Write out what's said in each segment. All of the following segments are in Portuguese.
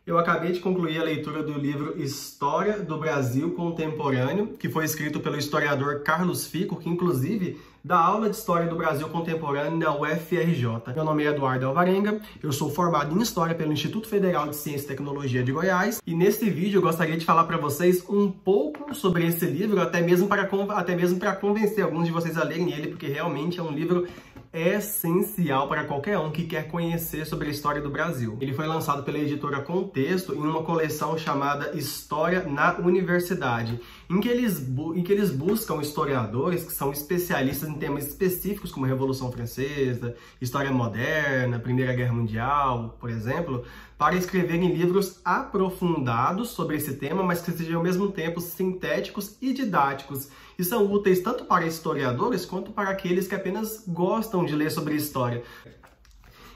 Eu acabei de concluir a leitura do livro História do Brasil Contemporâneo, que foi escrito pelo historiador Carlos Fico, que inclusive dá aula de História do Brasil Contemporâneo na UFRJ. Meu nome é Eduardo Alvarenga, eu sou formado em História pelo Instituto Federal de Ciência e Tecnologia de Goiás, e neste vídeo eu gostaria de falar para vocês um pouco sobre esse livro, até mesmo para convencer alguns de vocês a lerem ele, porque realmente é um livro essencial para qualquer um que quer conhecer sobre a história do Brasil. Ele foi lançado pela editora Contexto em uma coleção chamada História na Universidade, em que eles buscam historiadores que são especialistas em temas específicos como a Revolução Francesa, História Moderna, Primeira Guerra Mundial, por exemplo, para escreverem livros aprofundados sobre esse tema, mas que sejam ao mesmo tempo sintéticos e didáticos, e são úteis tanto para historiadores quanto para aqueles que apenas gostam de ler sobre história.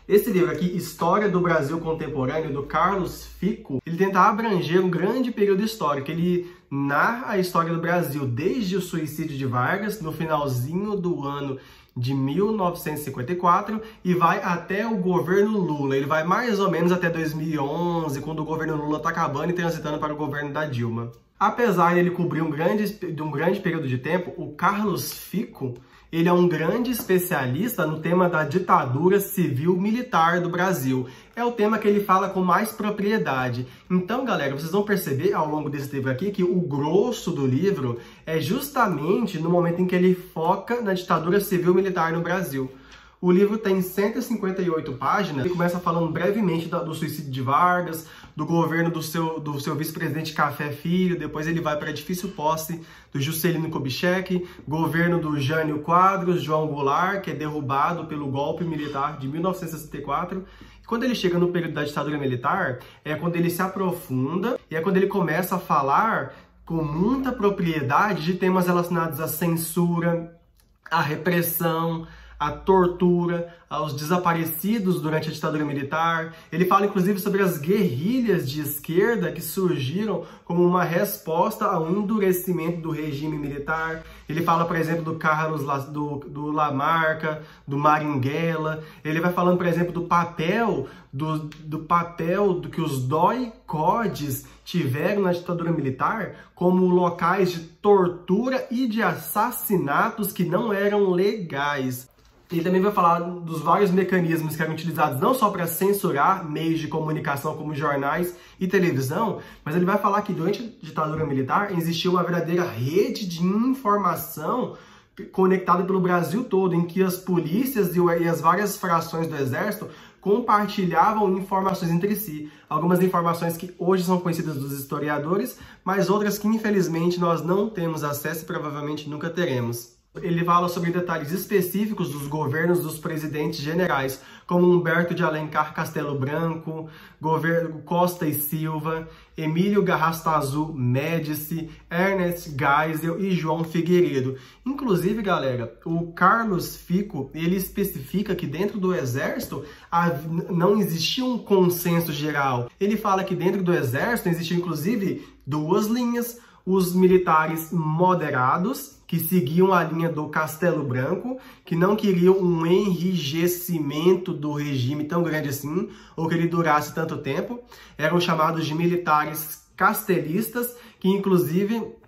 Esse livro aqui, História do Brasil Contemporâneo, do Carlos Fico, ele tenta abranger um grande período histórico. Ele narra a história do Brasil desde o suicídio de Vargas, no finalzinho do ano de 1954, e vai até o governo Lula. Ele vai mais ou menos até 2011, quando o governo Lula está acabando e transitando para o governo da Dilma. Apesar de ele cobrir um grande período de tempo, o Carlos Fico, ele é um grande especialista no tema da ditadura civil-militar do Brasil. É o tema que ele fala com mais propriedade. Então, galera, vocês vão perceber ao longo desse livro aqui que o grosso do livro é justamente no momento em que ele foca na ditadura civil-militar no Brasil. O livro tem 158 páginas e começa falando brevemente do suicídio de Vargas, do governo do seu vice-presidente Café Filho, depois ele vai para a difícil posse do Juscelino Kubitschek, governo do Jânio Quadros, João Goulart, que é derrubado pelo golpe militar de 1964. E quando ele chega no período da ditadura militar, é quando ele se aprofunda e é quando ele começa a falar com muita propriedade de temas relacionados à censura, à repressão, a tortura, aos desaparecidos durante a ditadura militar. Ele fala, inclusive, sobre as guerrilhas de esquerda que surgiram como uma resposta ao endurecimento do regime militar. Ele fala, por exemplo, do Carlos do Lamarca, do Marighella. Ele vai falando, por exemplo, do papel do que os DOI-CODES tiveram na ditadura militar como locais de tortura e de assassinatos que não eram legais. Ele também vai falar dos vários mecanismos que eram utilizados não só para censurar meios de comunicação como jornais e televisão, mas ele vai falar que durante a ditadura militar existiu uma verdadeira rede de informação conectada pelo Brasil todo, em que as polícias e as várias frações do exército compartilhavam informações entre si. Algumas informações que hoje são conhecidas dos historiadores, mas outras que infelizmente nós não temos acesso e provavelmente nunca teremos. Ele fala sobre detalhes específicos dos governos dos presidentes generais, como Humberto de Alencar Castelo Branco, governo Costa e Silva, Emílio Garrastazu Médici, Ernest Geisel e João Figueiredo. Inclusive, galera, o Carlos Fico, ele especifica que dentro do exército não existia um consenso geral. Ele fala que dentro do exército existiam, inclusive, duas linhas: os militares moderados, que seguiam a linha do Castelo Branco, que não queriam um enrijecimento do regime tão grande assim, ou que ele durasse tanto tempo. Eram chamados de militares castelistas, que inclusive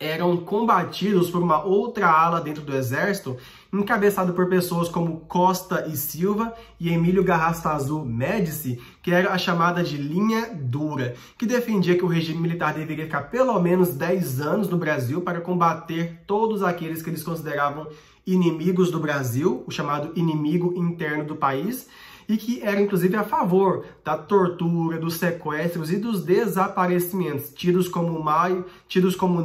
eram combatidos por uma outra ala dentro do exército, encabeçado por pessoas como Costa e Silva e Emílio Garrastazu Médici, que era a chamada de linha dura, que defendia que o regime militar deveria ficar pelo menos 10 anos no Brasil para combater todos aqueles que eles consideravam inimigos do Brasil, o chamado inimigo interno do país, e que era inclusive a favor da tortura, dos sequestros e dos desaparecimentos, tidos como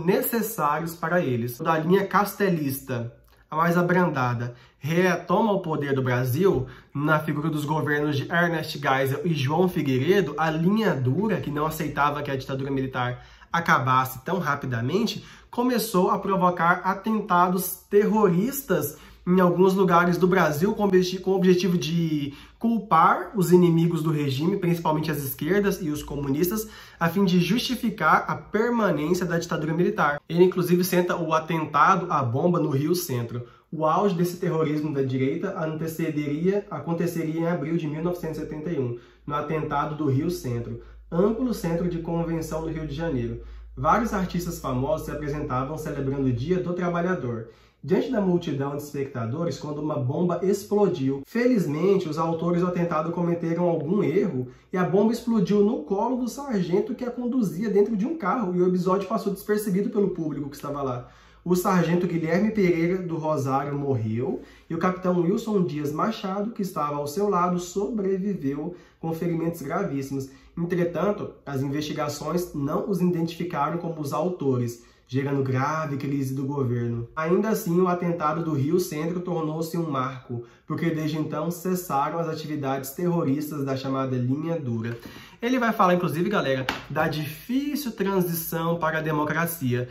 necessários para eles. Da linha castelista, a mais abrandada, retoma o poder do Brasil na figura dos governos de Ernest Geisel e João Figueiredo. A linha dura, que não aceitava que a ditadura militar acabasse tão rapidamente, começou a provocar atentados terroristas em alguns lugares do Brasil, com o objetivo de culpar os inimigos do regime, principalmente as esquerdas e os comunistas, a fim de justificar a permanência da ditadura militar. Ele, inclusive, senta o atentado à bomba no Rio Centro. O auge desse terrorismo da direita aconteceria em abril de 1971, no atentado do Rio Centro. amplo centro de convenção do Rio de Janeiro. Vários artistas famosos se apresentavam celebrando o Dia do Trabalhador. Diante da multidão de espectadores, quando uma bomba explodiu. Felizmente, os autores do atentado cometeram algum erro e a bomba explodiu no colo do sargento que a conduzia dentro de um carro e o episódio passou despercebido pelo público que estava lá. O sargento Guilherme Pereira do Rosário morreu e o capitão Wilson Dias Machado, que estava ao seu lado, sobreviveu com ferimentos gravíssimos. Entretanto, as investigações não os identificaram como os autores, gerando grave crise do governo. Ainda assim, o atentado do Rio Centro tornou-se um marco, porque desde então cessaram as atividades terroristas da chamada linha dura. Ele vai falar, inclusive, galera, da difícil transição para a democracia.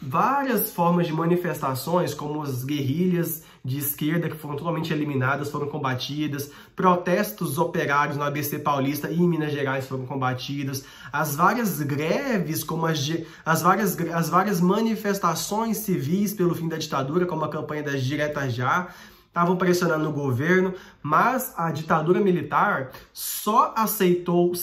Várias formas de manifestações, como as guerrilhas de esquerda que foram totalmente eliminadas, foram combatidas, protestos operários no ABC Paulista e em Minas Gerais foram combatidos, as várias greves, como as várias manifestações civis pelo fim da ditadura, como a campanha das Diretas Já, estavam pressionando o governo, mas a ditadura militar só aceitou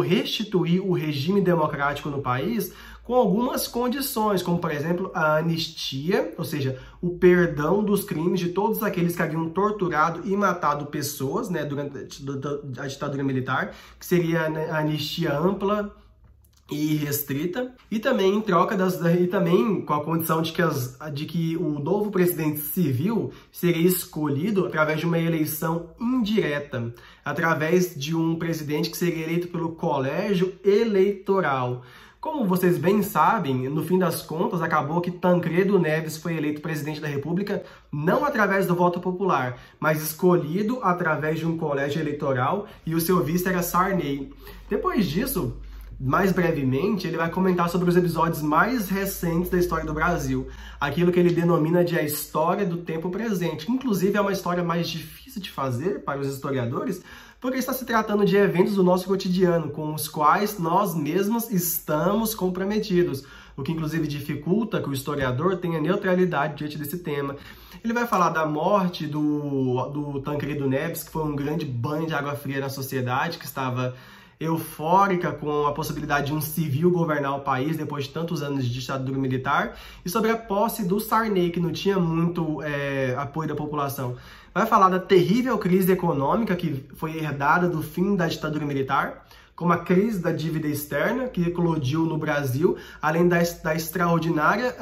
restituir o regime democrático no país com algumas condições, como, por exemplo, a anistia, ou seja, o perdão dos crimes de todos aqueles que haviam torturado e matado pessoas, né, durante a ditadura militar, que seria a anistia ampla e restrita, e também em troca e também com a condição de que o novo presidente civil seria escolhido através de uma eleição indireta, através de um presidente que seria eleito pelo colégio eleitoral. Como vocês bem sabem, no fim das contas, acabou que Tancredo Neves foi eleito presidente da República não através do voto popular, mas escolhido através de um colégio eleitoral e o seu vice era Sarney. Depois disso, mais brevemente, ele vai comentar sobre os episódios mais recentes da história do Brasil, aquilo que ele denomina de a história do tempo presente, que inclusive é uma história mais difícil de fazer para os historiadores, porque está se tratando de eventos do nosso cotidiano, com os quais nós mesmos estamos comprometidos, o que inclusive dificulta que o historiador tenha neutralidade diante desse tema. Ele vai falar da morte do Tancredo Neves, que foi um grande banho de água fria na sociedade, que estava eufórica com a possibilidade de um civil governar o país depois de tantos anos de ditadura militar, e sobre a posse do Sarney, que não tinha muito apoio da população. Vai falar da terrível crise econômica que foi herdada do fim da ditadura militar, como a crise da dívida externa, que eclodiu no Brasil, além da extraordinária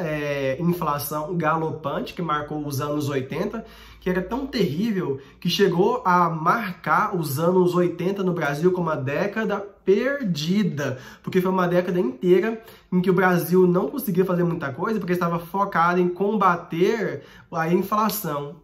inflação galopante que marcou os anos 80, que era tão terrível que chegou a marcar os anos 80 no Brasil como uma década perdida, porque foi uma década inteira em que o Brasil não conseguia fazer muita coisa, porque estava focado em combater a inflação.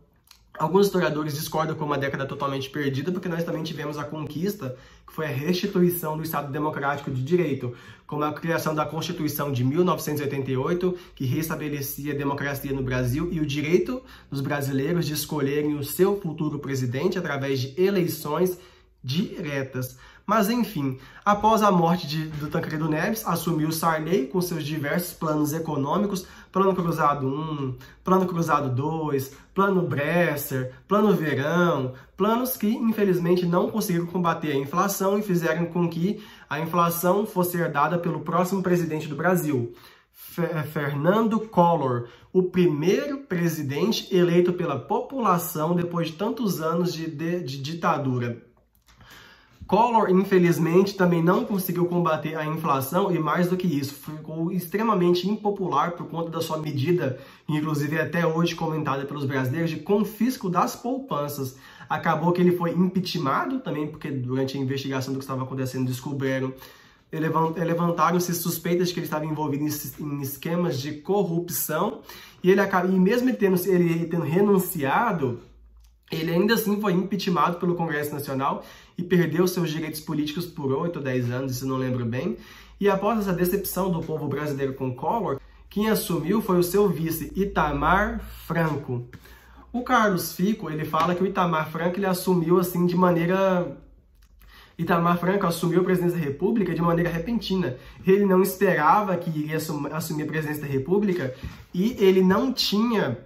Alguns historiadores discordam com uma década totalmente perdida, porque nós também tivemos a conquista, que foi a restituição do Estado Democrático de Direito, como a criação da Constituição de 1988, que restabelecia a democracia no Brasil e o direito dos brasileiros de escolherem o seu futuro presidente através de eleições diretas. Mas, enfim, após a morte do Tancredo Neves, assumiu Sarney com seus diversos planos econômicos, Plano Cruzado 1, Plano Cruzado 2, Plano Bresser, Plano Verão, planos que, infelizmente, não conseguiram combater a inflação e fizeram com que a inflação fosse herdada pelo próximo presidente do Brasil, Fernando Collor, o primeiro presidente eleito pela população depois de tantos anos de ditadura. Collor, infelizmente, também não conseguiu combater a inflação e, mais do que isso, ficou extremamente impopular por conta da sua medida, inclusive até hoje comentada pelos brasileiros, de confisco das poupanças. Acabou que ele foi impeachmentado também, porque durante a investigação do que estava acontecendo descobriram, levantaram-se suspeitas de que ele estava envolvido em esquemas de corrupção, e mesmo ele tendo renunciado, ele ainda assim foi impeachmentado pelo Congresso Nacional e perdeu seus direitos políticos por 8 ou 10 anos, se não lembro bem. E após essa decepção do povo brasileiro com Collor, quem assumiu foi o seu vice, Itamar Franco. O Carlos Fico, ele fala que o Itamar Franco ele assumiu assim de maneira... Itamar Franco assumiu a presidência da República de maneira repentina. Ele não esperava que iria assumir a presidência da República e ele não tinha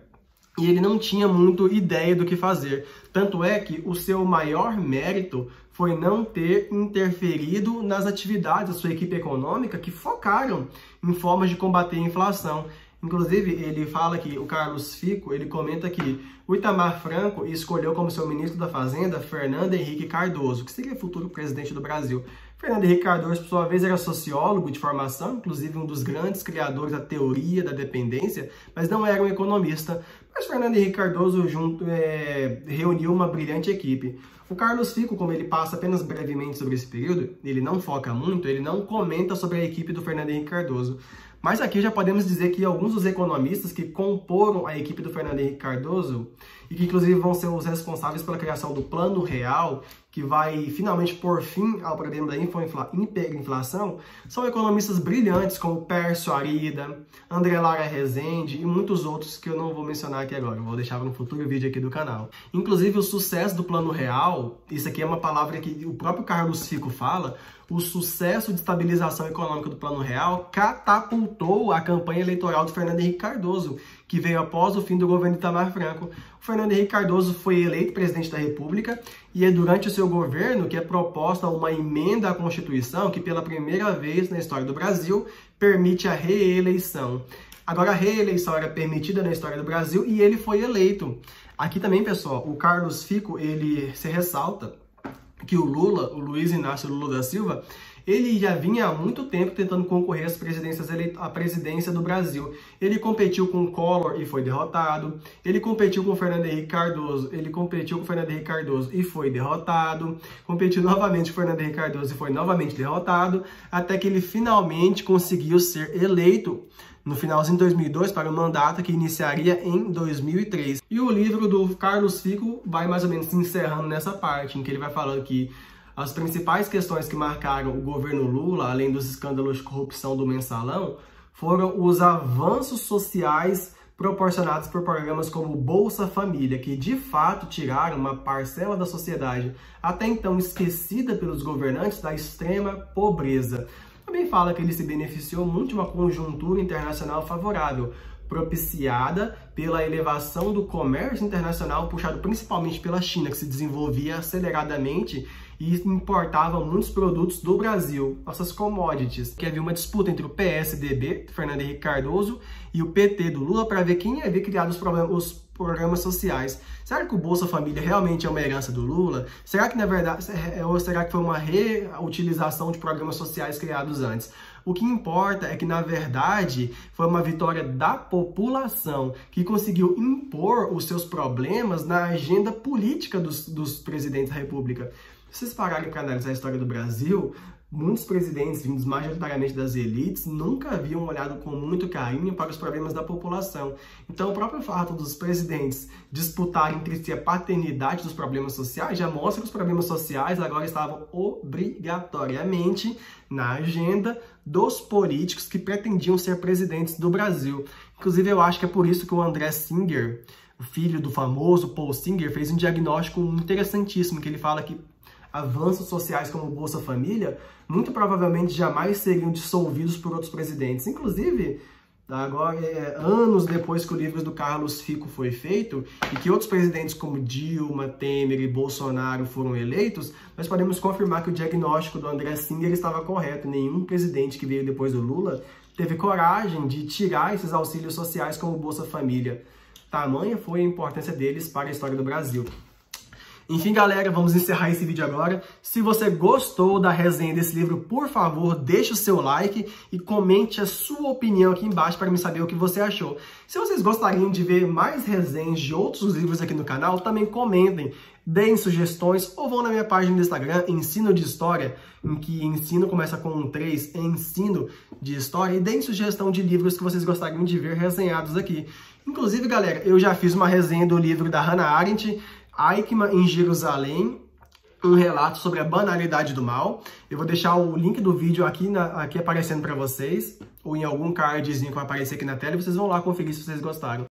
muito ideia do que fazer. Tanto é que o seu maior mérito foi não ter interferido nas atividades da sua equipe econômica que focaram em formas de combater a inflação. Inclusive, ele fala que o Carlos Fico, ele comenta que o Itamar Franco escolheu como seu ministro da Fazenda Fernando Henrique Cardoso, que seria futuro presidente do Brasil. Fernando Henrique Cardoso, por sua vez, era sociólogo de formação, inclusive um dos grandes criadores da teoria da dependência, mas não era um economista. Mas Fernando Henrique Cardoso reuniu uma brilhante equipe. O Carlos Fico, como ele passa apenas brevemente sobre esse período, ele não foca muito, ele não comenta sobre a equipe do Fernando Henrique Cardoso. Mas aqui já podemos dizer que alguns dos economistas que comporam a equipe do Fernando Henrique Cardoso, e que inclusive vão ser os responsáveis pela criação do Plano Real, que vai finalmente pôr fim ao problema da hiperinflação, são economistas brilhantes como Pércio Arida, André Lara Rezende e muitos outros que eu não vou mencionar aqui agora, eu vou deixar no futuro vídeo aqui do canal. Inclusive o sucesso do Plano Real, isso aqui é uma palavra que o próprio Carlos Fico fala, o sucesso de estabilização econômica do Plano Real catapultou a campanha eleitoral do Fernando Henrique Cardoso, que veio após o fim do governo de Itamar Franco. O Fernando Henrique Cardoso foi eleito presidente da República e é durante o seu governo que é proposta uma emenda à Constituição que, pela primeira vez na história do Brasil, permite a reeleição. Agora, a reeleição era permitida na história do Brasil e ele foi eleito. Aqui também, pessoal, o Carlos Fico, ele se ressalta que o Lula, o Luiz Inácio Lula da Silva, ele já vinha há muito tempo tentando concorrer à presidência do Brasil. Ele competiu com o Collor e foi derrotado. Ele competiu com o Fernando Henrique Cardoso. E foi derrotado. Competiu novamente com o Fernando Henrique Cardoso e foi novamente derrotado. Até que ele finalmente conseguiu ser eleito no finalzinho de 2002 para o mandato que iniciaria em 2003. E o livro do Carlos Fico vai mais ou menos se encerrando nessa parte, em que ele vai falando que as principais questões que marcaram o governo Lula, além dos escândalos de corrupção do Mensalão, foram os avanços sociais proporcionados por programas como Bolsa Família, que de fato tiraram uma parcela da sociedade até então esquecida pelos governantes da extrema pobreza. Também fala que ele se beneficiou muito de uma conjuntura internacional favorável, propiciada pela elevação do comércio internacional, puxado principalmente pela China, que se desenvolvia aceleradamente e importava muitos produtos do Brasil, nossas commodities. Que havia uma disputa entre o PSDB, Fernando Henrique Cardoso, e o PT do Lula para ver quem havia criado os programas sociais. Será que o Bolsa Família realmente é uma herança do Lula? Será que, na verdade, ou será que foi uma reutilização de programas sociais criados antes? O que importa é que, na verdade, foi uma vitória da população que conseguiu impor os seus problemas na agenda política dos presidentes da República. Se vocês pararem para analisar a história do Brasil, muitos presidentes vindos majoritariamente das elites nunca haviam olhado com muito carinho para os problemas da população. Então, o próprio fato dos presidentes disputarem entre si a paternidade dos problemas sociais já mostra que os problemas sociais agora estavam obrigatoriamente na agenda dos políticos que pretendiam ser presidentes do Brasil. Inclusive, eu acho que é por isso que o André Singer, o filho do famoso Paul Singer, fez um diagnóstico interessantíssimo, que ele fala que avanços sociais como o Bolsa Família muito provavelmente jamais seriam dissolvidos por outros presidentes. Inclusive, agora, anos depois que o livro do Carlos Fico foi feito e que outros presidentes como Dilma, Temer e Bolsonaro foram eleitos, nós podemos confirmar que o diagnóstico do André Singer estava correto. Nenhum presidente que veio depois do Lula teve coragem de tirar esses auxílios sociais como o Bolsa Família. Tamanha foi a importância deles para a história do Brasil. Enfim, galera, vamos encerrar esse vídeo agora. Se você gostou da resenha desse livro, por favor, deixe o seu like e comente a sua opinião aqui embaixo para me saber o que você achou. Se vocês gostariam de ver mais resenhas de outros livros aqui no canal, também comentem, deem sugestões ou vão na minha página do Instagram, Ensino de História, em que ensino começa com um 3, ensino de história, e deem sugestão de livros que vocês gostariam de ver resenhados aqui. Inclusive, galera, eu já fiz uma resenha do livro da Hannah Arendt, Eichmann em Jerusalém, um relato sobre a banalidade do mal. Eu vou deixar o link do vídeo aqui aparecendo para vocês, ou em algum cardzinho que vai aparecer aqui na tela, e vocês vão lá conferir se vocês gostaram.